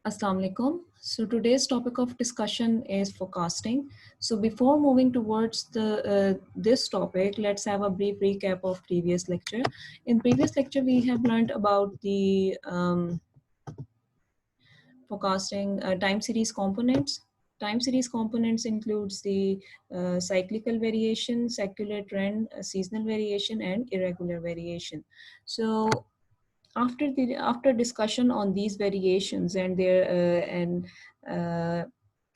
Assalamu alaikum. So today's topic of discussion is forecasting. So before moving towards this topic, let's have a brief recap of previous lecture. In previous lecture, we have learned about the forecasting time series components. Time series components includes the cyclical variation, secular trend, seasonal variation, and irregular variation. So after discussion on these variations and their uh,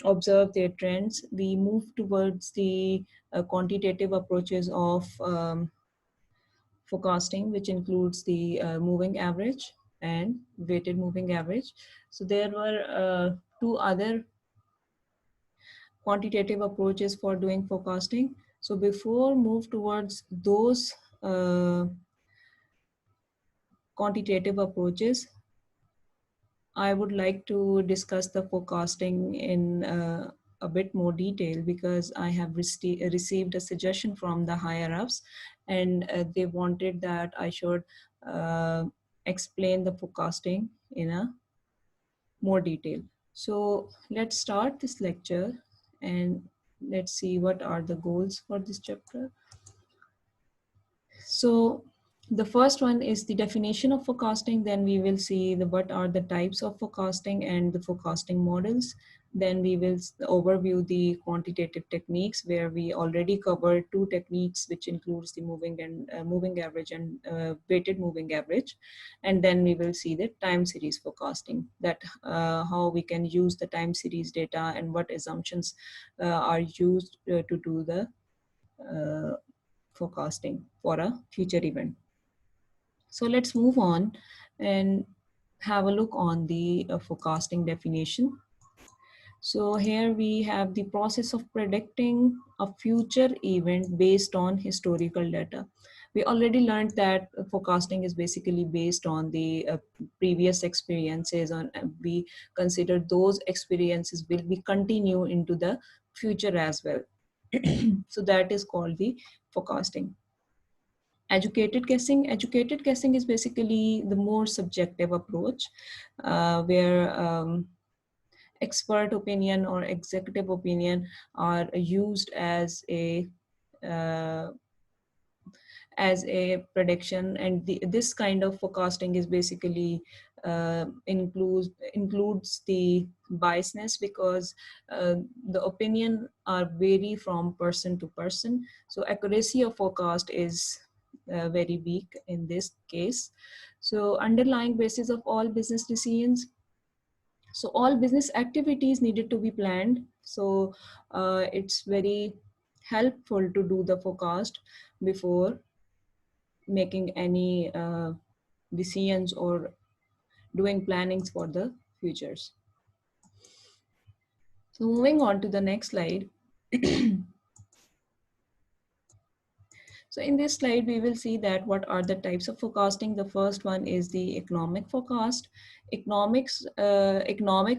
observe their trends, we move towards the quantitative approaches of forecasting, which includes the moving average and weighted moving average. So there were two other quantitative approaches for doing forecasting. So before move towards those quantitative approaches, I would like to discuss the forecasting in a bit more detail because I have received a suggestion from the higher ups, and they wanted that I should uh, explain the forecasting in a more detail. So let's start this lecture and let's see what are the goals for this chapter. So the first one is the definition of forecasting. Then we will see what are the types of forecasting and the forecasting models. Then we will overview the quantitative techniques, where we already covered two techniques, which includes the moving average and weighted moving average. And then we will see the time series forecasting, that how we can use the time series data and what assumptions are used to do the forecasting for a future event. So let's move on and have a look on the forecasting definition. So here we have the process of predicting a future event based on historical data. We already learned that forecasting is basically based on the previous experiences, and we consider those experiences will be continue into the future as well. So that is called the forecasting. Educated guessing is basically the more subjective approach, where expert opinion or executive opinion are used uh, as a prediction, and this kind of forecasting is basically includes the biasness, because the opinion are vary from person to person. So accuracy of forecast is very weak in this case. So underlying basis of all business decisions, so all business activities needed to be planned. So it's very helpful to do the forecast before making any decisions or doing plannings for the futures. So moving on to the next slide. So in this slide, we will see that what are the types of forecasting. The first one is the economic forecast. Economic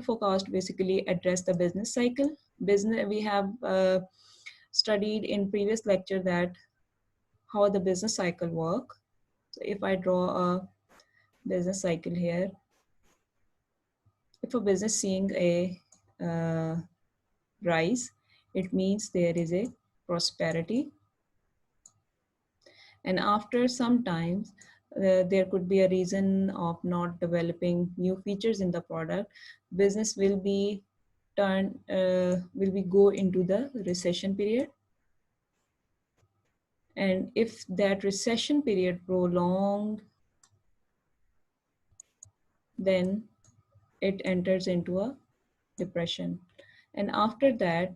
forecast basically address the business cycle. We have studied in previous lecture that how the business cycle work. So if I draw a business cycle here, if a business seeing a rise, it means there is a prosperity. And after some time, there could be a reason of not developing new features in the product. Business will be go into the recession period. And if that recession period prolonged, then it enters into a depression. And after that,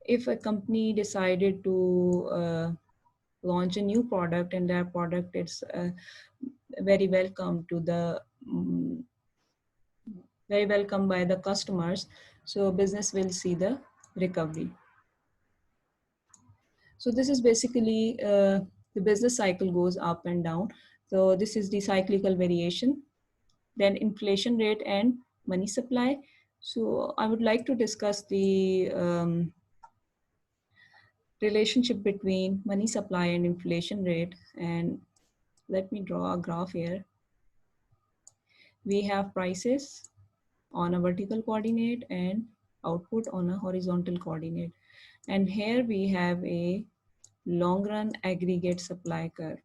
if a company decided to launch a new product, and that product is very welcome to the very welcome by the customers, so business will see the recovery. So this is basically the business cycle goes up and down. So this is the cyclical variation. Then inflation rate and money supply. So I would like to discuss the relationship between money supply and inflation rate. And let me draw a graph here. We have prices on a vertical coordinate and output on a horizontal coordinate. And here we have a long run aggregate supply curve.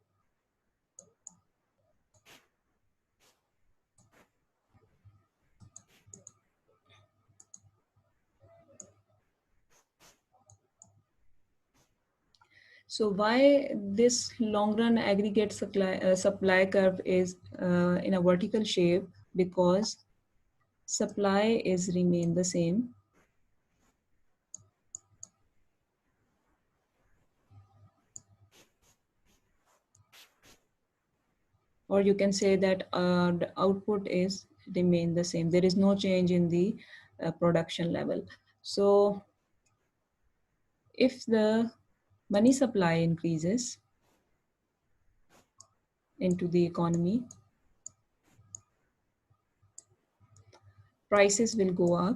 So why this long run aggregate supply curve is in a vertical shape? Because supply is remain the same, or you can say that the output is remain the same. There is no change in the production level. So if the money supply increases into the economy, prices will go up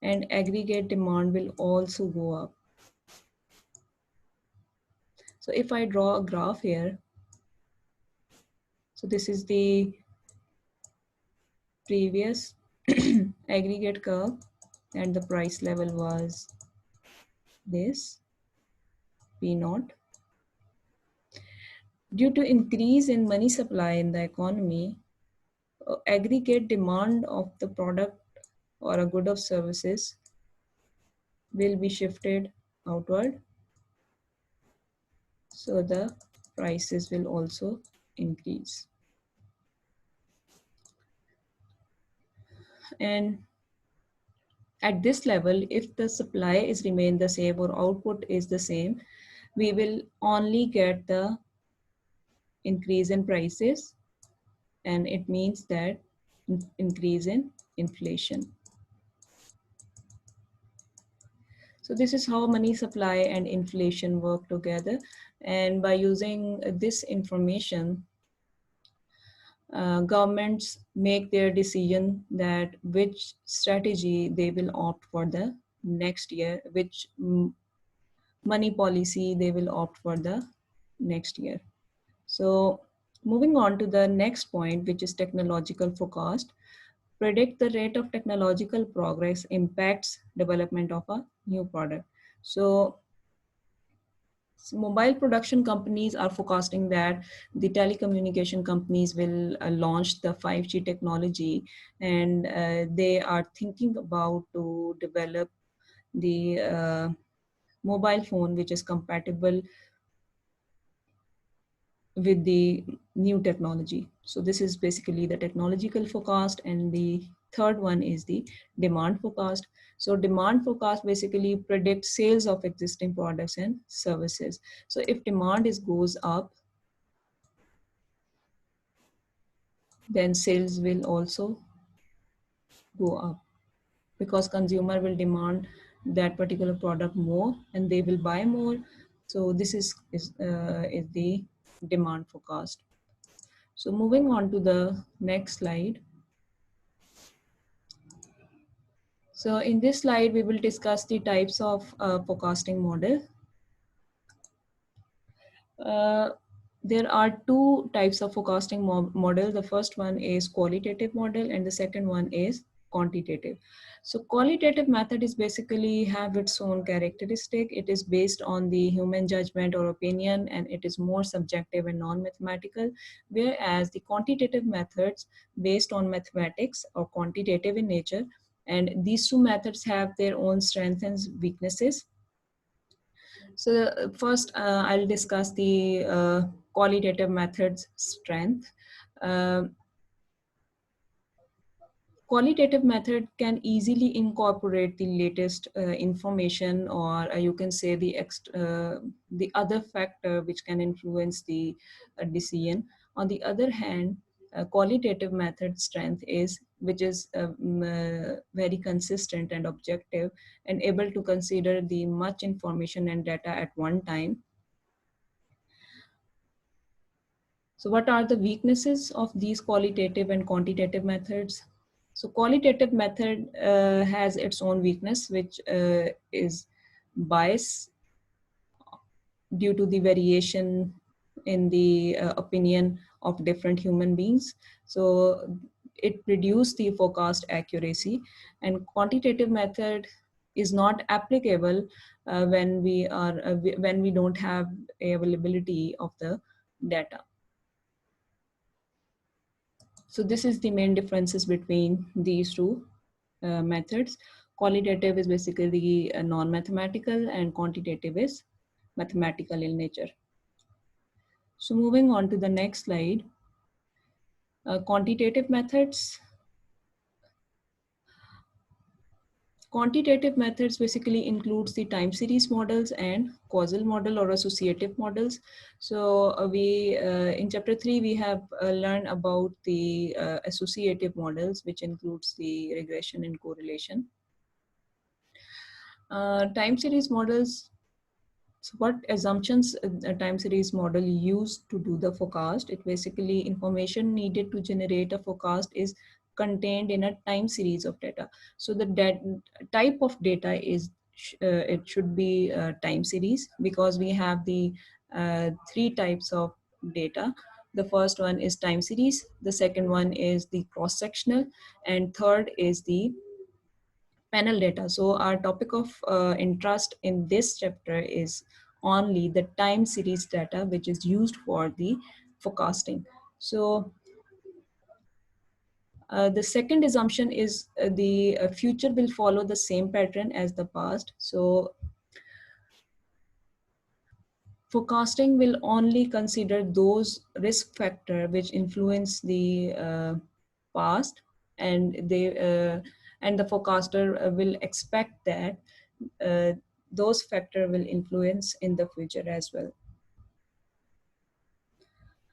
and aggregate demand will also go up. So if I draw a graph here, so this is the previous aggregate curve and the price level was this P naught. Due to increase in money supply in the economy, aggregate demand of the product or a good of services will be shifted outward. So the prices will also increase. And at this level, if the supply is remain the same or output is the same, we will only get the increase in prices, and it means that increase in inflation. So this is how money supply and inflation work together. And by using this information, governments make their decision that which strategy they will opt for the next year, which money policy they will opt for the next year. So moving on to the next point, which is technological forecast. Predict the rate of technological progress impacts development of a new product. So mobile production companies are forecasting that the telecommunication companies will launch the 5G technology, and they are thinking about to develop the mobile phone which is compatible with the new technology. So this is basically the technological forecast, and the third one is the demand forecast. So demand forecast basically predicts sales of existing products and services. So if demand goes up, then sales will also go up, because consumer will demand that particular product more and they will buy more. So this is the demand forecast. So moving on to the next slide. So in this slide, we will discuss the types of forecasting model. Uh, there are two types of forecasting model. The first one is qualitative model and the second one is quantitative. So qualitative method is basically have its own characteristic. It is based on the human judgment or opinion, and it is more subjective and non-mathematical, whereas the quantitative methods based on mathematics or quantitative in nature, and these two methods have their own strengths and weaknesses. So first, I'll discuss the qualitative method's strength. Uh, Qualitative method can easily incorporate the latest information, or you can say the other factor which can influence the decision. On the other hand, qualitative method strength is which is very consistent and objective and able to consider the much information and data at one time. So what are the weaknesses of these qualitative and quantitative methods? So qualitative method has its own weakness, which is bias due to the variation in the opinion of different human beings. So it reduce the forecast accuracy, and quantitative method is not applicable when we don't have availability of the data. So this is the main differences between these two methods. Qualitative is basically non-mathematical and quantitative is mathematical in nature. So moving on to the next slide, quantitative methods. Quantitative methods basically includes the time series models and causal model or associative models. So we in chapter 3 we have learned about the associative models, which includes the regression and correlation. Time series models. So what assumptions a time series model used to do the forecast? It basically information needed to generate a forecast is contained in a time series of data. So the type of data is it should be a time series, because we have the three types of data. The first one is time series, the second one is the cross sectional, and third is the panel data. So our topic of interest in this chapter is only the time series data, which is used for the forecasting. So the second assumption is the future will follow the same pattern as the past. So forecasting will only consider those risk factor which influence the past, and the forecaster will expect that uh, those factor will influence in the future as well.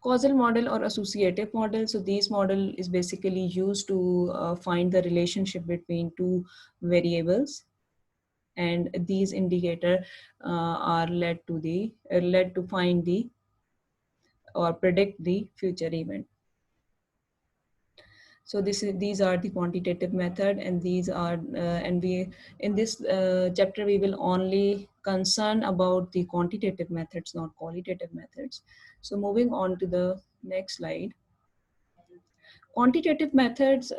Causal model or associative model. So these model is basically used to find the relationship between two variables, and these indicator are led to find the or predict the future event. So these are the quantitative method, and these are and we in this chapter we will only concern about the quantitative methods, not qualitative methods. So moving on to the next slide. Qualitative methods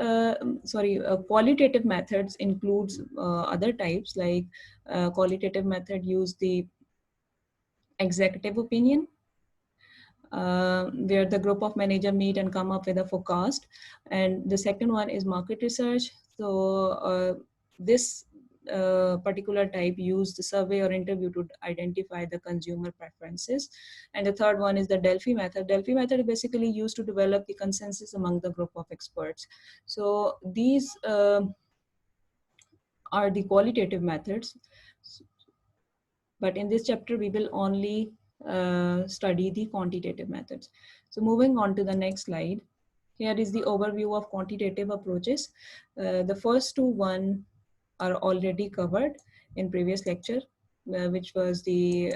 includes other types, like qualitative method use the executive opinion, where the group of manager meet and come up with a forecast. And the second one is market research. So this particular type use the survey or interview to identify the consumer preferences. And the third one is the Delphi method. Delphi method is basically used to develop the consensus among the group of experts. So these are the qualitative methods. But in this chapter, we will only study the quantitative methods. So moving on to the next slide. Here is the overview of quantitative approaches. The first two one are already covered in previous lecture, which was the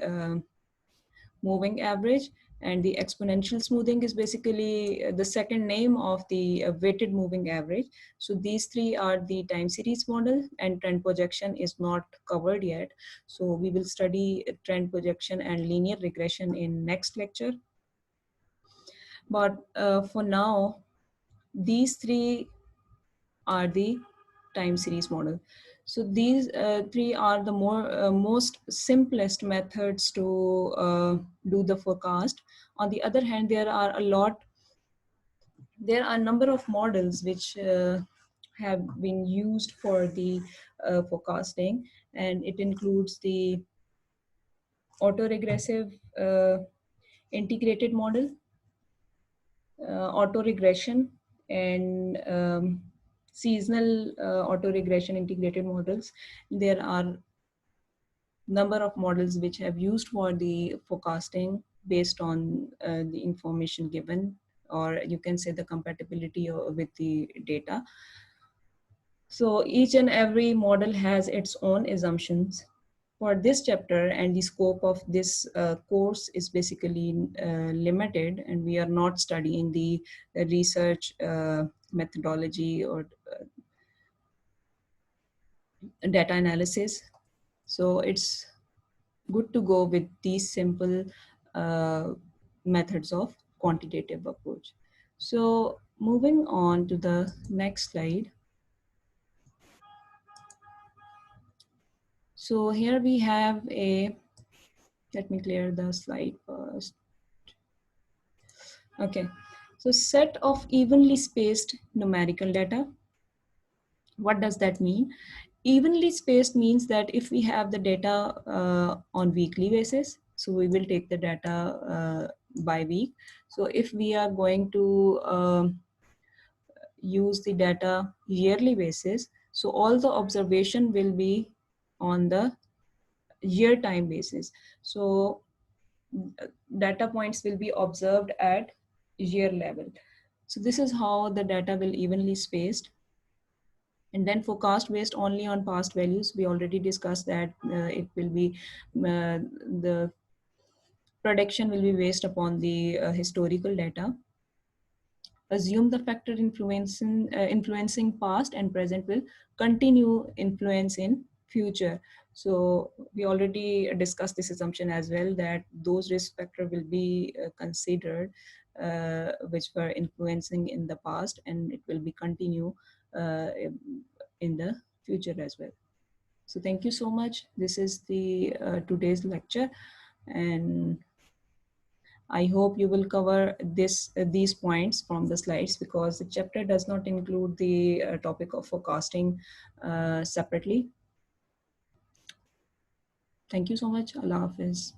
moving average, and the exponential smoothing is basically the second name of the weighted moving average. So these three are the time series model, and trend projection is not covered yet. So we will study trend projection and linear regression in next lecture. But for now, these three are the time series model. So these three are the most simplest methods to do the forecast. On the other hand, there are a number of models which have been used for the forecasting, and it includes the autoregressive integrated model, autoregression, and seasonal autoregression integrated models. There are number of models which have used for the forecasting based on the information given, or you can say the compatibility with the data. So each and every model has its own assumptions. For this chapter, and the scope of this course is basically limited, and we are not studying the research methodology or data analysis. So it's good to go with these simple methods of quantitative approach. So moving on to the next slide. So here we have a, let me clear the slide first. Okay, so set of evenly spaced numerical data. What does that mean? Evenly spaced means that if we have the data on weekly basis, so we will take the data by week. So if we are going to use the data yearly basis, so all the observation will be on the year time basis. So data points will be observed at year level. So this is how the data will evenly spaced. And then forecast based only on past values. We already discussed that it will be, the prediction will be based upon the historical data. Assume the factor influencing past and present will continue influence in future. So we already discussed this assumption as well, that those risk factor will be considered which were influencing in the past, and it will be continue uh, in the future as well. So thank you so much. This is the today's lecture, and I hope you will cover these points from the slides, because the chapter does not include the topic of forecasting separately. Thank you so much. Allah Hafiz.